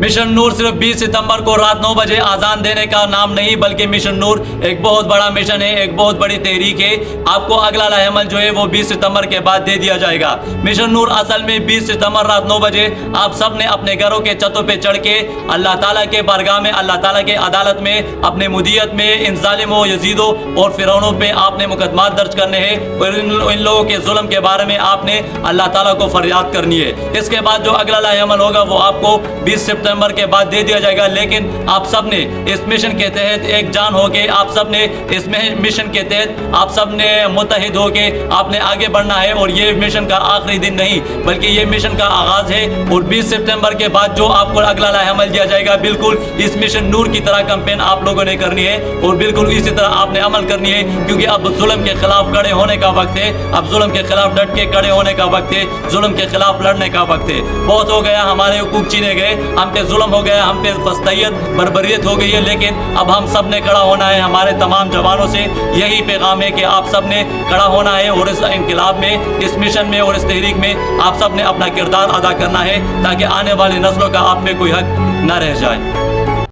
Mission नूर सिर्फ 20 सितंबर को रात 9 बजे आज़ान देने का नाम नहीं, बल्कि मिशन नूर एक बहुत बड़ा मिशन है, एक बहुत बड़ी तहरीक है। आपको अगला लाहेमल जो है वो 20 सितंबर के बाद दे दिया जाएगा। मिशन नूर असल में 20 सितंबर रात 9 बजे आप सब ने अपने घरों के छतों पे चढ़ के अल्लाह ताला के बारगाह में, अल्लाह ताला के अदालत में, अपने मुदीयत में इन जालिमों, यजीदों और फिरौनों पे आपने मुकदमात दर्ज करने हैं और इन लोगों के जुल्म के बारे में आपने अल्लाह ताला को फरियाद करनी है। इसके बाद जो अगला लाहेमल होगा वो आपको 20 सितंबर के बाद दे दिया जाएगा। लेकिन आप सब ने इस मिशन के तहत एक जान हो के, आप सब ने इस मिशन के तहत आप सब ने मुत्तहिद हो के आपने आगे बढ़ना है। और ये मिशन का आखिरी दिन नहीं बल्कि ये मिशन का आगाज है। और 20 सितंबर के बाद जो आपको अगला लाहेमल दिया जाएगा, बिल्कुल इस मिशन नूर की तरह कैंपेन आप लोगों ने करनी है और बिल्कुल इसी तरह आपने अमल करनी है, क्योंकि अब जुल्म के खिलाफ खड़े होने का वक्त है। अब जुल्म के खिलाफ डट के खड़े होने का वक्त है, जुल्म के खिलाफ लड़ने का वक्त है। बहुत हो गया, हमारे हुकूक छीने गए, हम पे जुल्म हो गया, हम पे फस्तैयत बर्बरियत हो गई है। लेकिन अब हम सब ने खड़ा होना है। हमारे तमाम जवानों से यही पैगाम है कि आप सब ने खड़ा होना है और इस इनकलाब में, इस मिशन में और इस तहरीक में आप सब ने अपना किरदार अदा करना है, ताकि आने वाली नस्लों का आप में कोई हक न रह जाए।